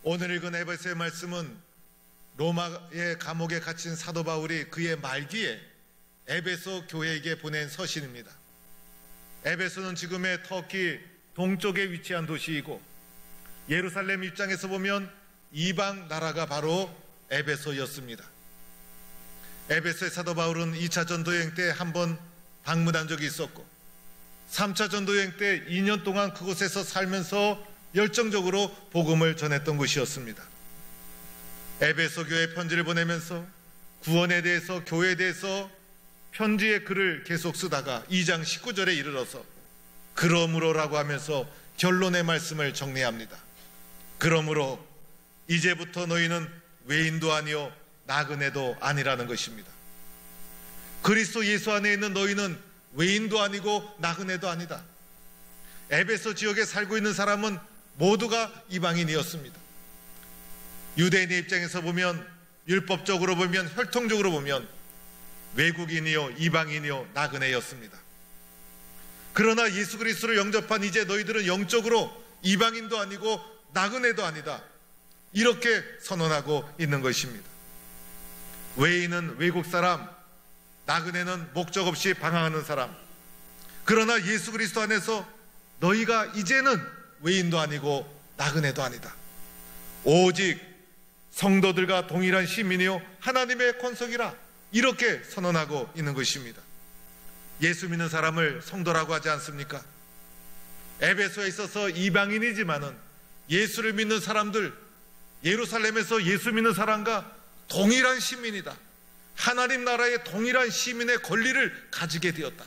오늘 읽은 에베소의 말씀은 로마의 감옥에 갇힌 사도 바울이 그의 말기에 에베소 교회에게 보낸 서신입니다. 에베소는 지금의 터키 동쪽에 위치한 도시이고 예루살렘 입장에서 보면 이방 나라가 바로 에베소였습니다. 에베소의 사도 바울은 2차 전도여행 때 한 번 방문한 적이 있었고 3차 전도여행 때 2년 동안 그곳에서 살면서 열정적으로 복음을 전했던 곳이었습니다. 에베소 교회에 편지를 보내면서 구원에 대해서, 교회에 대해서 편지의 글을 계속 쓰다가 2장 19절에 이르러서 그러므로라고 하면서 결론의 말씀을 정리합니다. 그러므로 이제부터 너희는 외인도 아니요 나그네도 아니라는 것입니다. 그리스도 예수 안에 있는 너희는 외인도 아니고 나그네도 아니다. 에베소 지역에 살고 있는 사람은 모두가 이방인이었습니다. 유대인의 입장에서 보면, 율법적으로 보면, 혈통적으로 보면 외국인이요 이방인이요 나그네였습니다. 그러나 예수 그리스도를 영접한 이제 너희들은 영적으로 이방인도 아니고 나그네도 아니다, 이렇게 선언하고 있는 것입니다. 외인은 외국 사람, 나그네는 목적 없이 방황하는 사람. 그러나 예수 그리스도 안에서 너희가 이제는 외인도 아니고 나그네도 아니다, 오직 성도들과 동일한 시민이요 하나님의 권속이라, 이렇게 선언하고 있는 것입니다. 예수 믿는 사람을 성도라고 하지 않습니까? 에베소에 있어서 이방인이지만은 예수를 믿는 사람들, 예루살렘에서 예수 믿는 사람과 동일한 시민이다, 하나님 나라의 동일한 시민의 권리를 가지게 되었다,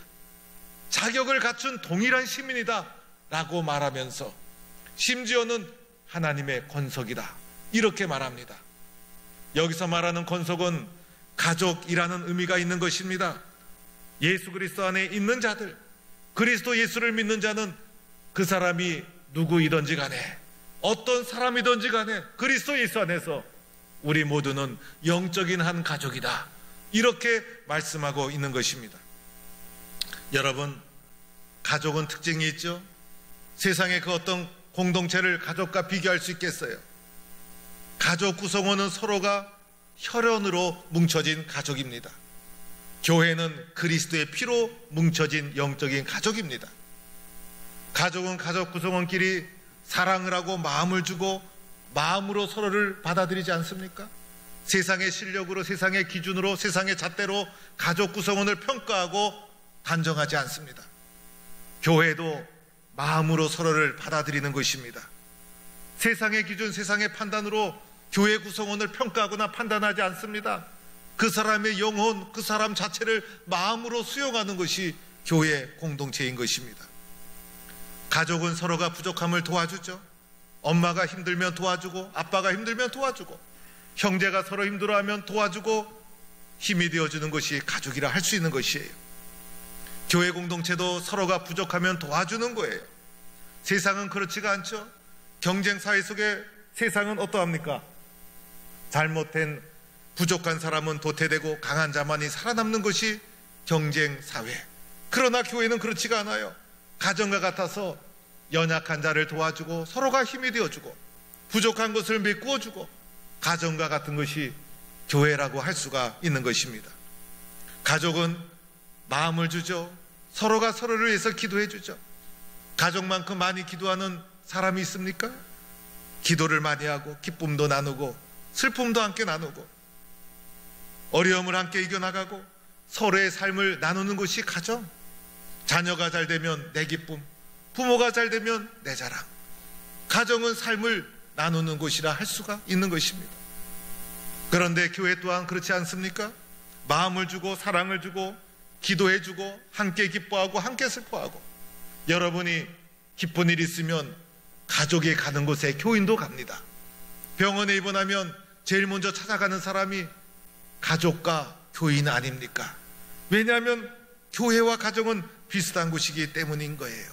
자격을 갖춘 동일한 시민이다 라고 말하면서 심지어는 하나님의 권속이다, 이렇게 말합니다. 여기서 말하는 권속은 가족이라는 의미가 있는 것입니다. 예수 그리스도 안에 있는 자들, 그리스도 예수를 믿는 자는 그 사람이 누구이든지 간에, 어떤 사람이든지 간에 그리스도 예수 안에서 우리 모두는 영적인 한 가족이다, 이렇게 말씀하고 있는 것입니다. 여러분, 가족은 특징이 있죠. 세상의 그 어떤 공동체를 가족과 비교할 수 있겠어요? 가족 구성원은 서로가 혈연으로 뭉쳐진 가족입니다. 교회는 그리스도의 피로 뭉쳐진 영적인 가족입니다. 가족은 가족 구성원끼리 사랑을 하고 마음을 주고 마음으로 서로를 받아들이지 않습니까? 세상의 실력으로, 세상의 기준으로, 세상의 잣대로 가족 구성원을 평가하고 단정하지 않습니다. 교회도 마음으로 서로를 받아들이는 것입니다. 세상의 기준, 세상의 판단으로 교회 구성원을 평가하거나 판단하지 않습니다. 그 사람의 영혼, 그 사람 자체를 마음으로 수용하는 것이 교회 공동체인 것입니다. 가족은 서로가 부족함을 도와주죠. 엄마가 힘들면 도와주고, 아빠가 힘들면 도와주고, 형제가 서로 힘들어하면 도와주고, 힘이 되어주는 것이 가족이라 할 수 있는 것이에요. 교회 공동체도 서로가 부족하면 도와주는 거예요. 세상은 그렇지가 않죠. 경쟁 사회 속에 세상은 어떠합니까? 잘못된 부족한 사람은 도태되고 강한 자만이 살아남는 것이 경쟁 사회. 그러나 교회는 그렇지가 않아요. 가정과 같아서 연약한 자를 도와주고 서로가 힘이 되어주고 부족한 것을 메꾸어주고, 가정과 같은 것이 교회라고 할 수가 있는 것입니다. 가족은 마음을 주죠. 서로가 서로를 위해서 기도해 주죠. 가족만큼 많이 기도하는 사람이 있습니까? 기도를 많이 하고 기쁨도 나누고 슬픔도 함께 나누고 어려움을 함께 이겨나가고 서로의 삶을 나누는 것이 가정. 자녀가 잘 되면 내 기쁨, 부모가 잘 되면 내 자랑. 가정은 삶을 나누는 곳이라 할 수가 있는 것입니다. 그런데 교회 또한 그렇지 않습니까? 마음을 주고 사랑을 주고 기도해 주고 함께 기뻐하고 함께 슬퍼하고. 여러분이 기쁜 일 있으면 가족이 가는 곳에 교인도 갑니다. 병원에 입원하면 제일 먼저 찾아가는 사람이 가족과 교인 아닙니까? 왜냐하면 교회와 가정은 비슷한 곳이기 때문인 거예요.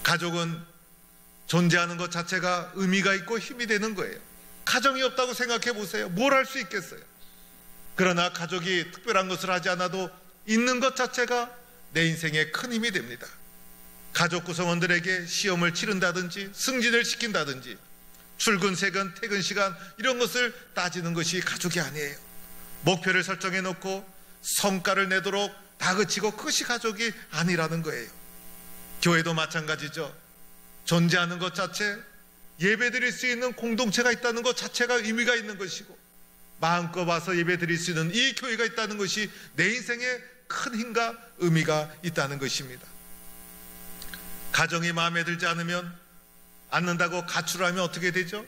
가족은 존재하는 것 자체가 의미가 있고 힘이 되는 거예요. 가정이 없다고 생각해 보세요. 뭘 할 수 있겠어요? 그러나 가족이 특별한 것을 하지 않아도 있는 것 자체가 내 인생에 큰 힘이 됩니다. 가족 구성원들에게 시험을 치른다든지 승진을 시킨다든지 출근, 퇴근 시간 이런 것을 따지는 것이 가족이 아니에요. 목표를 설정해 놓고 성과를 내도록 다그치고 그것이 가족이 아니라는 거예요. 교회도 마찬가지죠. 존재하는 것 자체, 예배드릴 수 있는 공동체가 있다는 것 자체가 의미가 있는 것이고, 마음껏 와서 예배드릴 수 있는 이 교회가 있다는 것이 내 인생에 큰 힘과 의미가 있다는 것입니다. 가정이 마음에 들지 않는다고 가출하면 어떻게 되죠?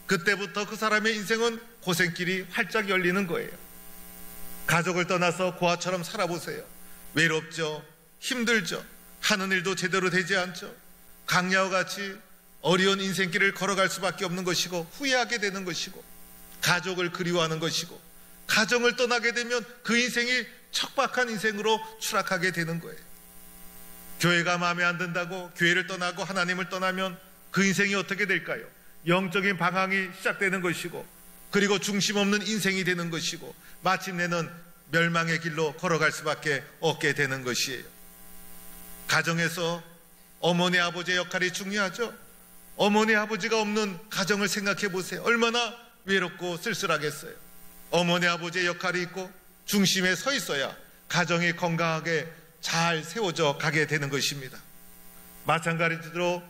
그때부터 그 사람의 인생은 고생길이 활짝 열리는 거예요. 가족을 떠나서 고아처럼 살아보세요. 외롭죠, 힘들죠, 하는 일도 제대로 되지 않죠. 강야와 같이 어려운 인생길을 걸어갈 수밖에 없는 것이고, 후회하게 되는 것이고, 가족을 그리워하는 것이고, 가정을 떠나게 되면 그 인생이 척박한 인생으로 추락하게 되는 거예요. 교회가 마음에 안 든다고 교회를 떠나고 하나님을 떠나면 그 인생이 어떻게 될까요? 영적인 방황이 시작되는 것이고, 그리고 중심 없는 인생이 되는 것이고, 마침내는 멸망의 길로 걸어갈 수밖에 없게 되는 것이에요. 가정에서 어머니 아버지의 역할이 중요하죠. 어머니 아버지가 없는 가정을 생각해 보세요. 얼마나 외롭고 쓸쓸하겠어요. 어머니 아버지의 역할이 있고 중심에 서 있어야 가정이 건강하게 잘 세워져 가게 되는 것입니다. 마찬가지로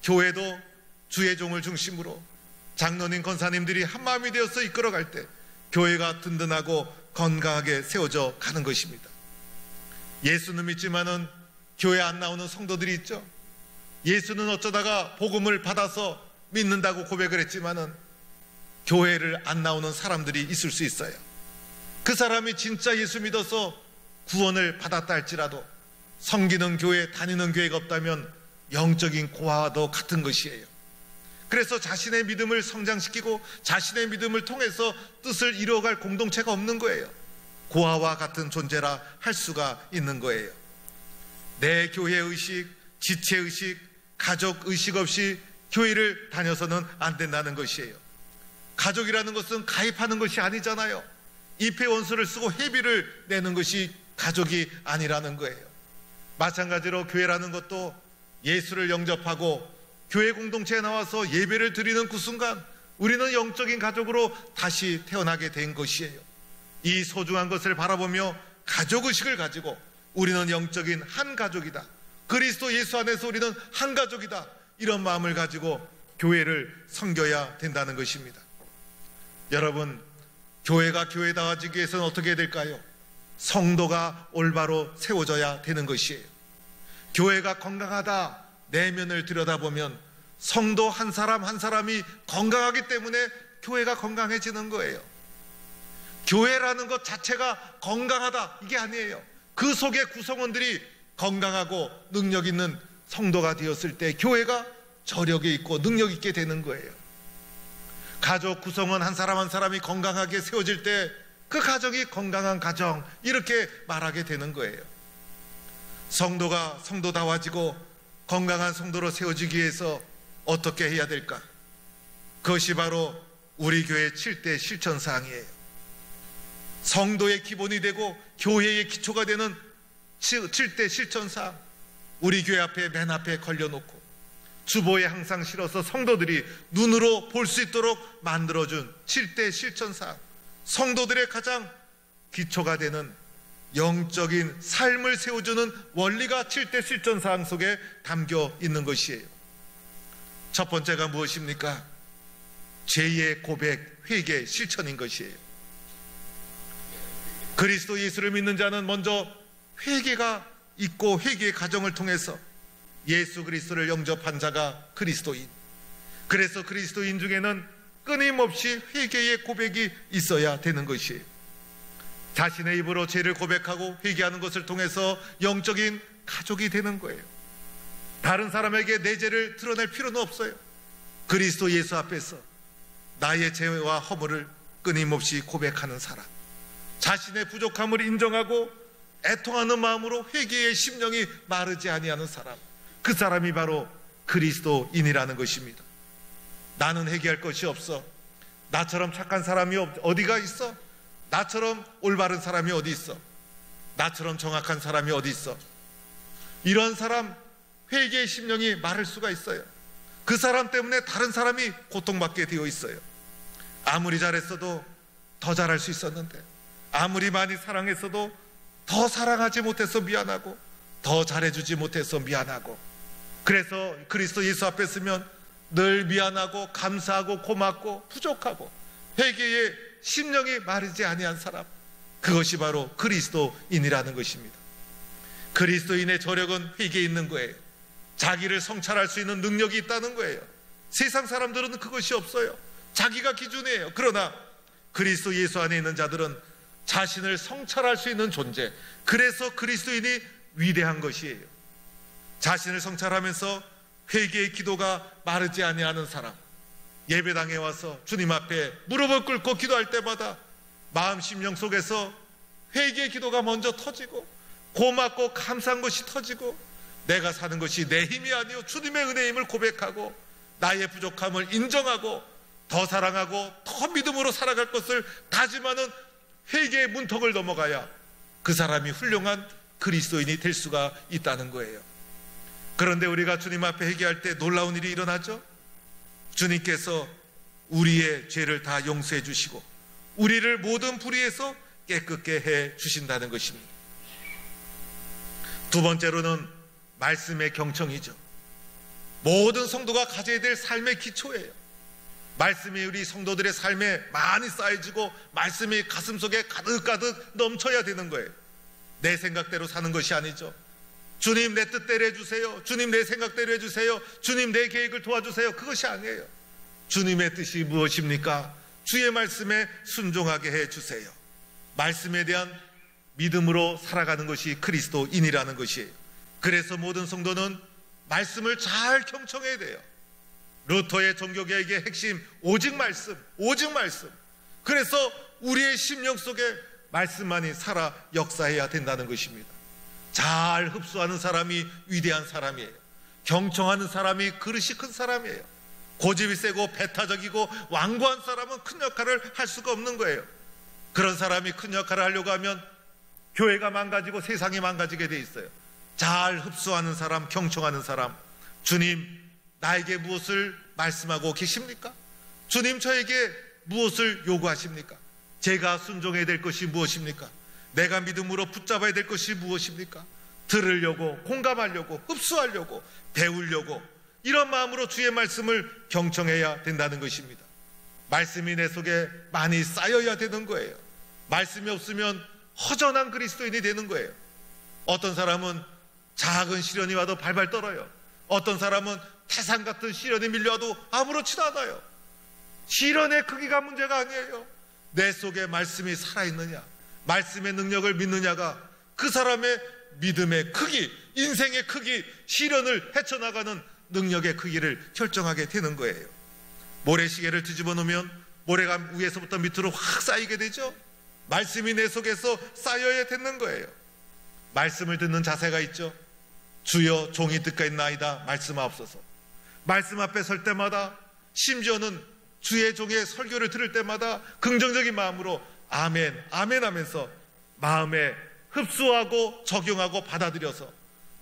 교회도 주의 종을 중심으로 장로님, 권사님들이 한마음이 되어서 이끌어갈 때 교회가 든든하고 건강하게 세워져 가는 것입니다. 예수는 믿지만은 교회 안 나오는 성도들이 있죠. 예수는 어쩌다가 복음을 받아서 믿는다고 고백을 했지만은 교회를 안 나오는 사람들이 있을 수 있어요. 그 사람이 진짜 예수 믿어서 구원을 받았다 할지라도 섬기는 교회, 다니는 교회가 없다면 영적인 고아와도 같은 것이에요. 그래서 자신의 믿음을 성장시키고 자신의 믿음을 통해서 뜻을 이루어갈 공동체가 없는 거예요. 고아와 같은 존재라 할 수가 있는 거예요. 내 교회의식, 지체의식, 가족의식 없이 교회를 다녀서는 안 된다는 것이에요. 가족이라는 것은 가입하는 것이 아니잖아요. 입회 원서를 쓰고 회비를 내는 것이 가족이 아니라는 거예요. 마찬가지로 교회라는 것도 예수를 영접하고 교회 공동체에 나와서 예배를 드리는 그 순간 우리는 영적인 가족으로 다시 태어나게 된 것이에요. 이 소중한 것을 바라보며 가족의식을 가지고 우리는 영적인 한 가족이다, 그리스도 예수 안에서 우리는 한 가족이다, 이런 마음을 가지고 교회를 섬겨야 된다는 것입니다. 여러분, 교회가 교회다워지기 위해서는 어떻게 해야 될까요? 성도가 올바로 세워져야 되는 것이에요. 교회가 건강하다 내면을 들여다보면 성도 한 사람 한 사람이 건강하기 때문에 교회가 건강해지는 거예요. 교회라는 것 자체가 건강하다 이게 아니에요. 그 속에 구성원들이 건강하고 능력 있는 성도가 되었을 때 교회가 저력이 있고 능력 있게 되는 거예요. 가족 구성원 한 사람 한 사람이 건강하게 세워질 때 그 가정이 건강한 가정, 이렇게 말하게 되는 거예요. 성도가 성도다워지고 건강한 성도로 세워지기 위해서 어떻게 해야 될까? 그것이 바로 우리 교회 7대 실천사항이에요. 성도의 기본이 되고 교회의 기초가 되는 7대 실천사항, 우리 교회 앞에 맨 앞에 걸려놓고 주보에 항상 실어서 성도들이 눈으로 볼 수 있도록 만들어준 7대 실천사항, 성도들의 가장 기초가 되는 영적인 삶을 세워주는 원리가 7대 실천사항 속에 담겨 있는 것이에요. 첫 번째가 무엇입니까? 죄의 고백, 회개, 실천인 것이에요. 그리스도 예수를 믿는 자는 먼저 회개가 있고 회개의 과정을 통해서 예수 그리스도를 영접한 자가 그리스도인. 그래서 그리스도인 중에는 끊임없이 회개의 고백이 있어야 되는 것이에요. 자신의 입으로 죄를 고백하고 회개하는 것을 통해서 영적인 가족이 되는 거예요. 다른 사람에게 내 죄를 드러낼 필요는 없어요. 그리스도 예수 앞에서 나의 죄와 허물을 끊임없이 고백하는 사람, 자신의 부족함을 인정하고 애통하는 마음으로 회개의 심령이 마르지 아니하는 사람, 그 사람이 바로 그리스도인이라는 것입니다. 나는 회개할 것이 없어, 나처럼 착한 사람이 어디가 있어, 나처럼 올바른 사람이 어디 있어, 나처럼 정확한 사람이 어디 있어, 이런 사람 회개의 심령이 마를 수가 있어요. 그 사람 때문에 다른 사람이 고통받게 되어 있어요. 아무리 잘했어도 더 잘할 수 있었는데, 아무리 많이 사랑했어도 더 사랑하지 못해서 미안하고, 더 잘해주지 못해서 미안하고, 그래서 그리스도 예수 앞에 서면 늘 미안하고 감사하고 고맙고 부족하고 회개의 심령이 마르지 아니한 사람, 그것이 바로 그리스도인이라는 것입니다. 그리스도인의 저력은 회개에 있는 거예요. 자기를 성찰할 수 있는 능력이 있다는 거예요. 세상 사람들은 그것이 없어요. 자기가 기준이에요. 그러나 그리스도 예수 안에 있는 자들은 자신을 성찰할 수 있는 존재, 그래서 그리스도인이 위대한 것이에요. 자신을 성찰하면서 회개의 기도가 마르지 아니하는 사람, 예배당에 와서 주님 앞에 무릎을 꿇고 기도할 때마다 마음 심령 속에서 회개의 기도가 먼저 터지고, 고맙고 감사한 것이 터지고, 내가 사는 것이 내 힘이 아니요 주님의 은혜임을 고백하고, 나의 부족함을 인정하고, 더 사랑하고 더 믿음으로 살아갈 것을 다짐하는 회개의 문턱을 넘어가야 그 사람이 훌륭한 그리스도인이 될 수가 있다는 거예요. 그런데 우리가 주님 앞에 회개할 때 놀라운 일이 일어나죠. 주님께서 우리의 죄를 다 용서해 주시고 우리를 모든 불의에서 깨끗게 해 주신다는 것입니다. 두 번째로는 말씀의 경청이죠. 모든 성도가 가져야 될 삶의 기초예요. 말씀이 우리 성도들의 삶에 많이 쌓여지고 말씀이 가슴속에 가득가득 넘쳐야 되는 거예요. 내 생각대로 사는 것이 아니죠. 주님 내 뜻대로 해주세요, 주님 내 생각대로 해주세요, 주님 내 계획을 도와주세요, 그것이 아니에요. 주님의 뜻이 무엇입니까? 주의 말씀에 순종하게 해주세요. 말씀에 대한 믿음으로 살아가는 것이 그리스도인이라는 것이에요. 그래서 모든 성도는 말씀을 잘 경청해야 돼요. 루터의 종교개혁의 핵심, 오직 말씀, 오직 말씀. 그래서 우리의 심령 속에 말씀만이 살아 역사해야 된다는 것입니다. 잘 흡수하는 사람이 위대한 사람이에요. 경청하는 사람이 그릇이 큰 사람이에요. 고집이 세고 배타적이고 완고한 사람은 큰 역할을 할 수가 없는 거예요. 그런 사람이 큰 역할을 하려고 하면 교회가 망가지고 세상이 망가지게 돼 있어요. 잘 흡수하는 사람, 경청하는 사람, 주님 나에게 무엇을 말씀하고 계십니까? 주님 저에게 무엇을 요구하십니까? 제가 순종해야 될 것이 무엇입니까? 내가 믿음으로 붙잡아야 될 것이 무엇입니까? 들으려고, 공감하려고, 흡수하려고, 배우려고, 이런 마음으로 주의 말씀을 경청해야 된다는 것입니다. 말씀이 내 속에 많이 쌓여야 되는 거예요. 말씀이 없으면 허전한 그리스도인이 되는 거예요. 어떤 사람은 작은 시련이 와도 발발 떨어요. 어떤 사람은 태산 같은 시련이 밀려와도 아무렇지도 않아요. 시련의 크기가 문제가 아니에요. 내 속에 말씀이 살아있느냐, 말씀의 능력을 믿느냐가 그 사람의 믿음의 크기, 인생의 크기, 시련을 헤쳐나가는 능력의 크기를 결정하게 되는 거예요. 모래시계를 뒤집어 놓으면 모래가 위에서부터 밑으로 확 쌓이게 되죠. 말씀이 내 속에서 쌓여야 되는 거예요. 말씀을 듣는 자세가 있죠. 주여 종이 듣겠나이다 말씀하옵소서. 말씀 앞에 설 때마다, 심지어는 주의 종의 설교를 들을 때마다 긍정적인 마음으로 아멘, 아멘 하면서 마음에 흡수하고 적용하고 받아들여서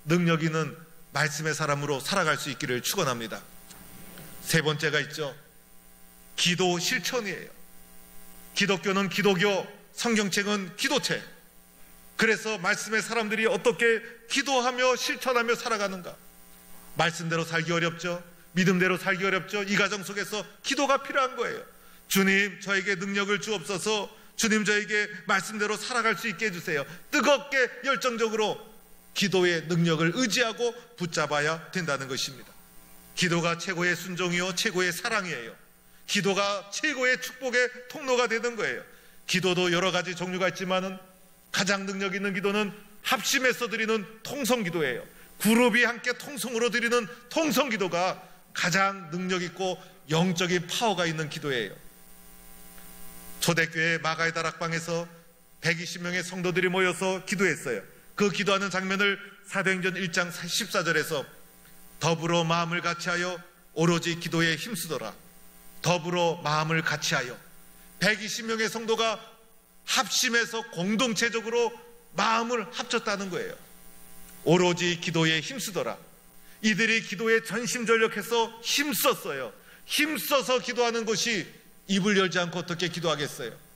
능력 있는 말씀의 사람으로 살아갈 수 있기를 축원합니다. 세 번째가 있죠. 기도 실천이에요. 기독교는 기도교, 성경책은 기도책. 그래서 말씀의 사람들이 어떻게 기도하며 실천하며 살아가는가? 말씀대로 살기 어렵죠. 믿음대로 살기 어렵죠. 이 과정 속에서 기도가 필요한 거예요. 주님 저에게 능력을 주옵소서. 주님 저에게 말씀대로 살아갈 수 있게 해주세요. 뜨겁게 열정적으로 기도의 능력을 의지하고 붙잡아야 된다는 것입니다. 기도가 최고의 순종이요 최고의 사랑이에요. 기도가 최고의 축복의 통로가 되는 거예요. 기도도 여러 가지 종류가 있지만은 가장 능력 있는 기도는 합심해서 드리는 통성기도예요. 그룹이 함께 통성으로 드리는 통성기도가 가장 능력 있고 영적인 파워가 있는 기도예요. 초대교회 마가의 다락방에서 120명의 성도들이 모여서 기도했어요. 그 기도하는 장면을 사도행전 1장 14절에서 더불어 마음을 같이하여 오로지 기도에 힘쓰더라. 더불어 마음을 같이하여 120명의 성도가 합심해서 공동체적으로 마음을 합쳤다는 거예요. 오로지 기도에 힘쓰더라. 이들이 기도에 전심전력해서 힘썼어요. 힘써서 기도하는 것이 입을 열지 않고 어떻게 기도하겠어요?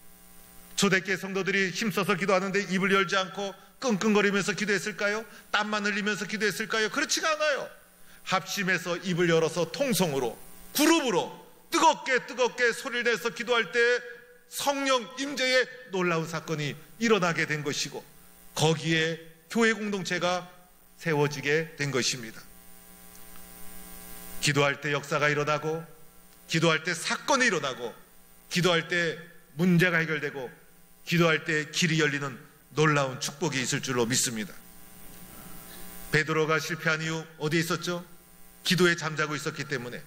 초대교회 성도들이 힘써서 기도하는데 입을 열지 않고 끙끙거리면서 기도했을까요? 땀만 흘리면서 기도했을까요? 그렇지가 않아요. 합심해서 입을 열어서 통성으로, 그룹으로 뜨겁게 소리를 내서 기도할 때 성령 임재의 놀라운 사건이 일어나게 된 것이고, 거기에 교회 공동체가 세워지게 된 것입니다. 기도할 때 역사가 일어나고, 기도할 때 사건이 일어나고, 기도할 때 문제가 해결되고, 기도할 때 길이 열리는 놀라운 축복이 있을 줄로 믿습니다. 베드로가 실패한 이유 어디에 있었죠? 기도에 잠자고 있었기 때문에.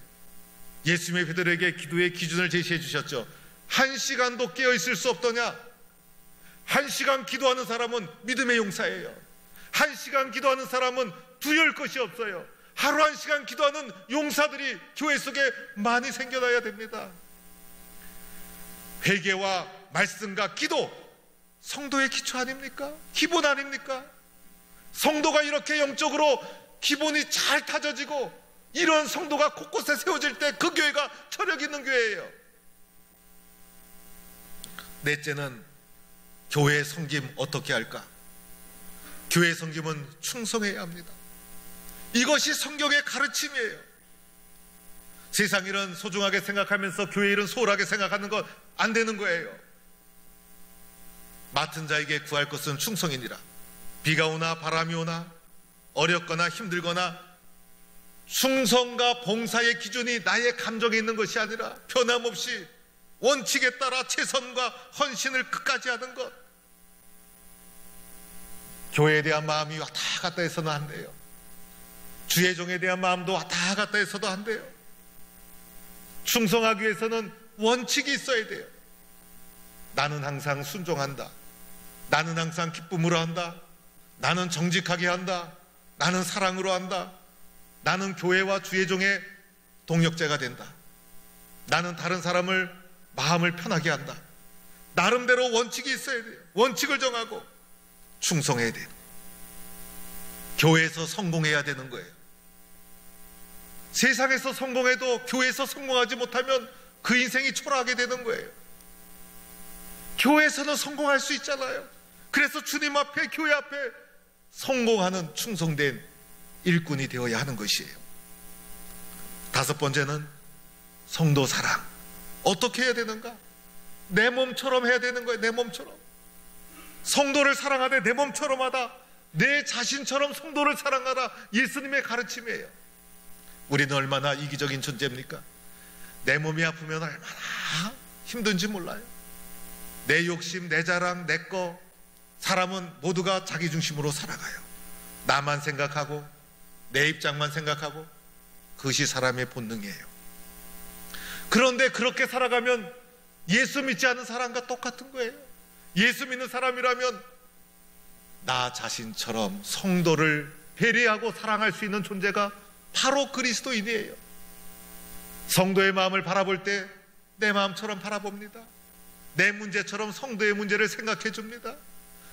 예수님의 베드로에게 기도의 기준을 제시해 주셨죠. 1시간도 깨어 있을 수 없더냐? 1시간 기도하는 사람은 믿음의 용사예요. 1시간 기도하는 사람은 두려울 것이 없어요. 하루 1시간 기도하는 용사들이 교회 속에 많이 생겨나야 됩니다. 회개와 말씀과 기도, 성도의 기초 아닙니까? 기본 아닙니까? 성도가 이렇게 영적으로 기본이 잘 다져지고 이런 성도가 곳곳에 세워질 때 그 교회가 철학 있는 교회예요. 넷째는 교회 섬김 어떻게 할까? 교회 섬김은 충성해야 합니다. 이것이 성경의 가르침이에요. 세상 일은 소중하게 생각하면서 교회 일은 소홀하게 생각하는 것 안 되는 거예요. 맡은 자에게 구할 것은 충성이니라. 비가 오나 바람이 오나 어렵거나 힘들거나 충성과 봉사의 기준이 나의 감정에 있는 것이 아니라 변함없이 원칙에 따라 최선과 헌신을 끝까지 하는 것. 교회에 대한 마음이 왔다 갔다 해서는 안 돼요. 주의 종에 대한 마음도 왔다 갔다 해서도 안 돼요. 충성하기 위해서는 원칙이 있어야 돼요. 나는 항상 순종한다. 나는 항상 기쁨으로 한다. 나는 정직하게 한다. 나는 사랑으로 한다. 나는 교회와 주의 종의 동역자가 된다. 나는 다른 사람을 마음을 편하게 한다. 나름대로 원칙이 있어야 돼요. 원칙을 정하고 충성해야 돼요. 교회에서 성공해야 되는 거예요. 세상에서 성공해도 교회에서 성공하지 못하면 그 인생이 초라하게 되는 거예요. 교회에서는 성공할 수 있잖아요. 그래서 주님 앞에, 교회 앞에 성공하는 충성된 일꾼이 되어야 하는 것이에요. 다섯 번째는 성도 사랑. 어떻게 해야 되는가? 내 몸처럼 해야 되는 거예요. 내 몸처럼. 성도를 사랑하되 내 몸처럼 하다. 내 자신처럼 성도를 사랑하라. 예수님의 가르침이에요. 우리는 얼마나 이기적인 존재입니까? 내 몸이 아프면 얼마나 힘든지 몰라요. 내 욕심, 내 자랑, 내 거. 사람은 모두가 자기 중심으로 살아가요. 나만 생각하고 내 입장만 생각하고, 그것이 사람의 본능이에요. 그런데 그렇게 살아가면 예수 믿지 않은 사람과 똑같은 거예요. 예수 믿는 사람이라면 나 자신처럼 성도를 배려하고 사랑할 수 있는 존재가 바로 그리스도인이에요. 성도의 마음을 바라볼 때 내 마음처럼 바라봅니다. 내 문제처럼 성도의 문제를 생각해 줍니다.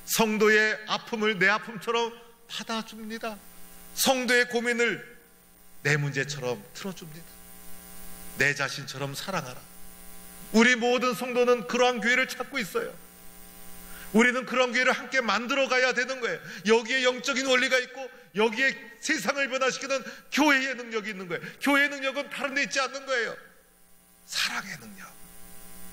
성도의 아픔을 내 아픔처럼 받아줍니다. 성도의 고민을 내 문제처럼 들어줍니다. 내 자신처럼 사랑하라. 우리 모든 성도는 그러한 교회를 찾고 있어요. 우리는 그런 교회를 함께 만들어 가야 되는 거예요. 여기에 영적인 원리가 있고 여기에 세상을 변화시키는 교회의 능력이 있는 거예요. 교회의 능력은 다른 데 있지 않는 거예요. 사랑의 능력,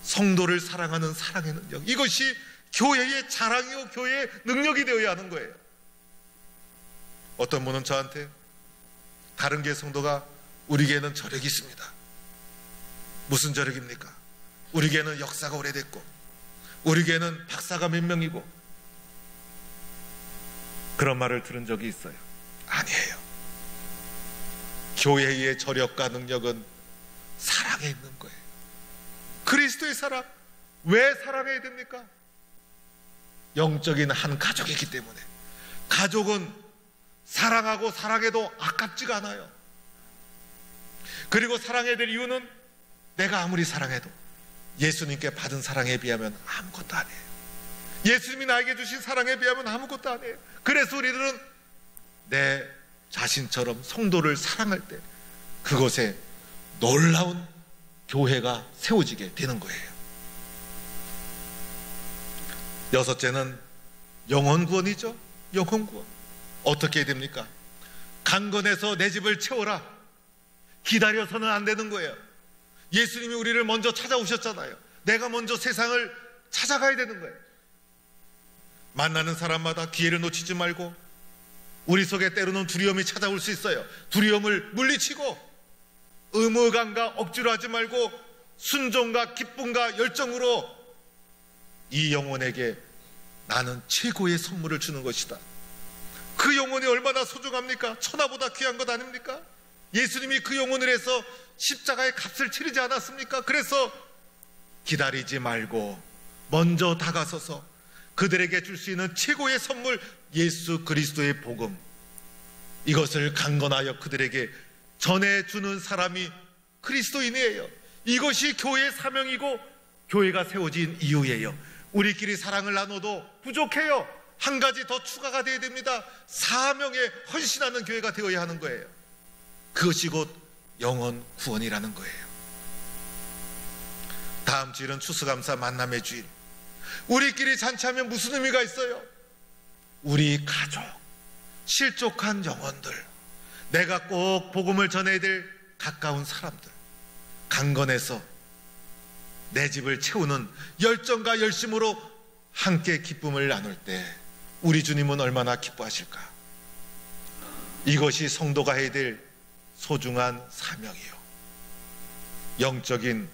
성도를 사랑하는 사랑의 능력, 이것이 교회의 자랑이고 교회의 능력이 되어야 하는 거예요. 어떤 분은 저한테 다른 교회 성도가 우리 교회는 저력이 있습니다. 무슨 저력입니까? 우리 교회는 역사가 오래됐고 우리 교회는 박사가 몇 명이고, 그런 말을 들은 적이 있어요. 아니에요. 교회의 저력과 능력은 사랑에 있는 거예요. 그리스도의 사랑. 왜 사랑해야 됩니까? 영적인 한 가족이기 때문에. 가족은 사랑하고 사랑해도 아깝지가 않아요. 그리고 사랑해야 될 이유는 내가 아무리 사랑해도 예수님께 받은 사랑에 비하면 아무것도 아니에요. 예수님이 나에게 주신 사랑에 비하면 아무것도 아니에요. 그래서 우리들은 내 자신처럼 성도를 사랑할 때 그것에 놀라운 교회가 세워지게 되는 거예요. 여섯째는 영혼 구원이죠. 영혼 구원. 어떻게 됩니까? 강건해서 내 집을 채워라. 기다려서는 안 되는 거예요. 예수님이 우리를 먼저 찾아오셨잖아요. 내가 먼저 세상을 찾아가야 되는 거예요. 만나는 사람마다 기회를 놓치지 말고, 우리 속에 때로는 두려움이 찾아올 수 있어요. 두려움을 물리치고 의무감과 억지로 하지 말고 순종과 기쁨과 열정으로 이 영혼에게 나는 최고의 선물을 주는 것이다. 그 영혼이 얼마나 소중합니까? 천하보다 귀한 것 아닙니까? 예수님이 그 영혼을 해서 십자가의 값을 치르지 않았습니까? 그래서 기다리지 말고 먼저 다가서서 그들에게 줄 수 있는 최고의 선물, 예수 그리스도의 복음, 이것을 강건하여 그들에게 전해주는 사람이 그리스도인이에요. 이것이 교회의 사명이고 교회가 세워진 이유예요. 우리끼리 사랑을 나눠도 부족해요. 한 가지 더 추가가 되어야 됩니다. 사명에 헌신하는 교회가 되어야 하는 거예요. 그것이 곧 영혼 구원이라는 거예요. 다음 주일은 추수감사 만남의 주일. 우리끼리 잔치하면 무슨 의미가 있어요? 우리 가족, 실족한 영혼들, 내가 꼭 복음을 전해야 될 가까운 사람들, 강건해서 내 집을 채우는 열정과 열심으로 함께 기쁨을 나눌 때 우리 주님은 얼마나 기뻐하실까? 이것이 성도가 해야 될 소중한 사명이요, 영적인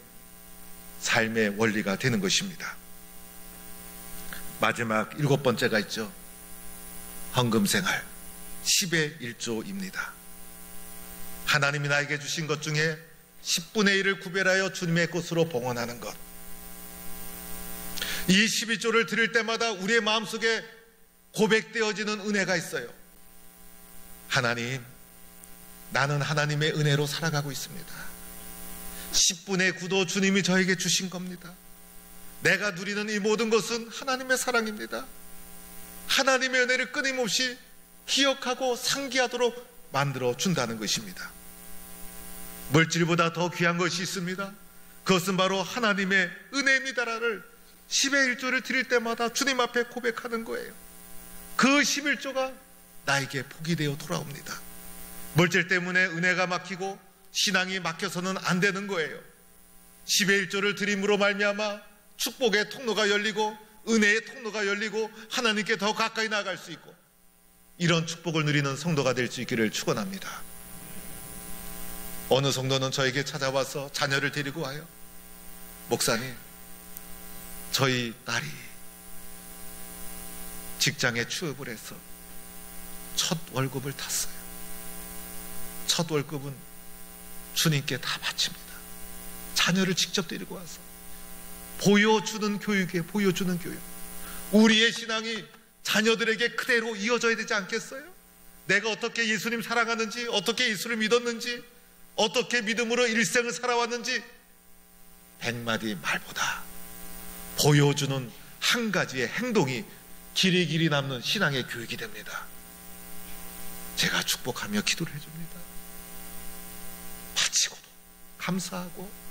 삶의 원리가 되는 것입니다. 마지막 7번째가 있죠. 헌금생활 10의 1조입니다. 하나님이 나에게 주신 것 중에 10분의 1을 구별하여 주님의 것으로 봉헌하는 것. 이 12조를 드릴 때마다 우리의 마음속에 고백되어지는 은혜가 있어요. 하나님, 나는 하나님의 은혜로 살아가고 있습니다. 10분의 9도 주님이 저에게 주신 겁니다. 내가 누리는 이 모든 것은 하나님의 사랑입니다. 하나님의 은혜를 끊임없이 기억하고 상기하도록 만들어 준다는 것입니다. 물질보다 더 귀한 것이 있습니다. 그것은 바로 하나님의 은혜입니다를 10의 1조를 드릴 때마다 주님 앞에 고백하는 거예요. 그 11조가 나에게 복이 되어 돌아옵니다. 물질 때문에 은혜가 막히고 신앙이 막혀서는 안 되는 거예요. 10의 1조를 드림으로 말미암아 축복의 통로가 열리고 은혜의 통로가 열리고 하나님께 더 가까이 나아갈 수 있고, 이런 축복을 누리는 성도가 될 수 있기를 축원합니다. 어느 성도는 저에게 찾아와서 자녀를 데리고 와요. 목사님, 저희 딸이 직장에 취업을 해서 첫 월급을 탔어요. 첫 월급은 주님께 다 바칩니다. 자녀를 직접 데리고 와서 보여주는 교육에 보여주는 교육. 우리의 신앙이 자녀들에게 그대로 이어져야 되지 않겠어요? 내가 어떻게 예수님 사랑하는지, 어떻게 예수를 믿었는지, 어떻게 믿음으로 일생을 살아왔는지 100마디 말보다 보여주는 한 가지의 행동이 길이 남는 신앙의 교육이 됩니다. 제가 축복하며 기도를 해줍니다. 바치고도 감사하고,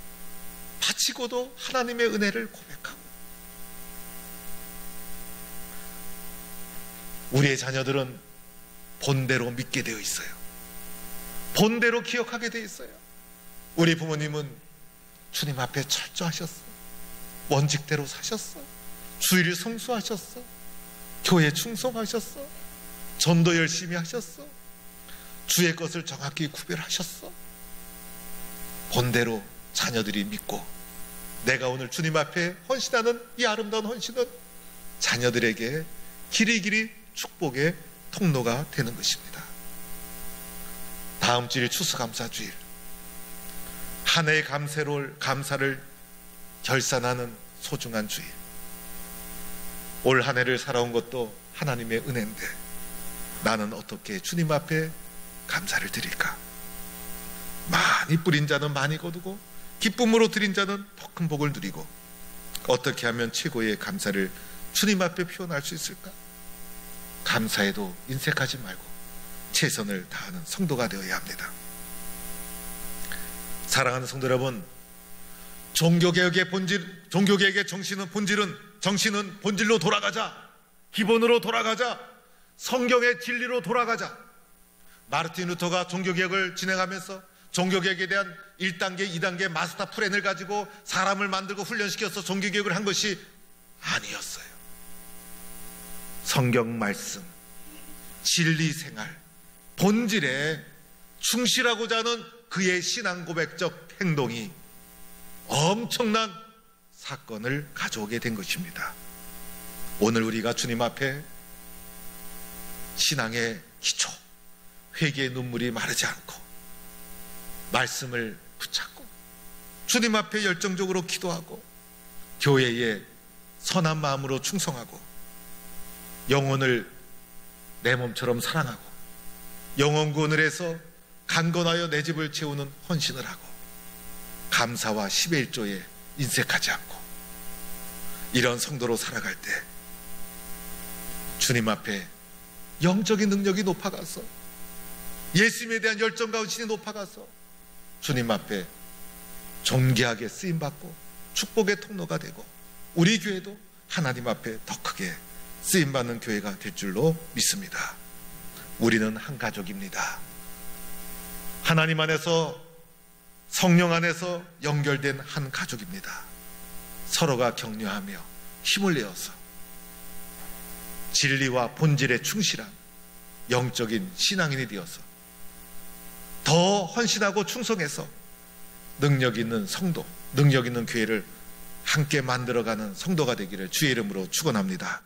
바치고도 하나님의 은혜를 고백하고. 우리의 자녀들은 본대로 믿게 되어 있어요. 본대로 기억하게 되어 있어요. 우리 부모님은 주님 앞에 철저하셨어. 원칙대로 사셨어. 주일을 성수하셨어. 교회 충성하셨어. 전도 열심히 하셨어. 주의 것을 정확히 구별하셨어. 본대로 자녀들이 믿고, 내가 오늘 주님 앞에 헌신하는 이 아름다운 헌신은 자녀들에게 길이 축복의 통로가 되는 것입니다. 다음 주일 추수감사주일, 한 해의 감사를 결산하는 소중한 주일. 올 한 해를 살아온 것도 하나님의 은혜인데 나는 어떻게 주님 앞에 감사를 드릴까? 많이 뿌린 자는 많이 거두고 기쁨으로 드린 자는 더 큰 복을 누리고, 어떻게 하면 최고의 감사를 주님 앞에 표현할 수 있을까? 감사에도 인색하지 말고 최선을 다하는 성도가 되어야 합니다. 사랑하는 성도 여러분, 종교개혁의 정신은 본질로 돌아가자. 기본으로 돌아가자. 성경의 진리로 돌아가자. 마르틴 루터가 종교개혁을 진행하면서 종교개혁에 대한 1단계, 2단계 마스터 플랜을 가지고 사람을 만들고 훈련시켜서 종교개혁을 한 것이 아니었어요. 성경 말씀, 진리 생활, 본질에 충실하고자 하는 그의 신앙 고백적 행동이 엄청난 사건을 가져오게 된 것입니다. 오늘 우리가 주님 앞에 신앙의 기초, 회개의 눈물이 마르지 않고 말씀을 붙잡고 주님 앞에 열정적으로 기도하고 교회에 선한 마음으로 충성하고 영혼을 내 몸처럼 사랑하고 영혼 구원을 해서 강건하여 내 집을 채우는 헌신을 하고 감사와 10의 1조에 인색하지 않고 이런 성도로 살아갈 때 주님 앞에 영적인 능력이 높아가서 예수님에 대한 열정과 의신이 높아가서 주님 앞에 존귀하게 쓰임받고 축복의 통로가 되고 우리 교회도 하나님 앞에 더 크게 쓰임받는 교회가 될 줄로 믿습니다. 우리는 한 가족입니다. 하나님 안에서 성령 안에서 연결된 한 가족입니다. 서로가 격려하며 힘을 내어서 진리와 본질에 충실한 영적인 신앙인이 되어서 더 헌신하고 충성해서 능력 있는 성도, 능력 있는 교회를 함께 만들어가는 성도가 되기를 주의 이름으로 축원합니다.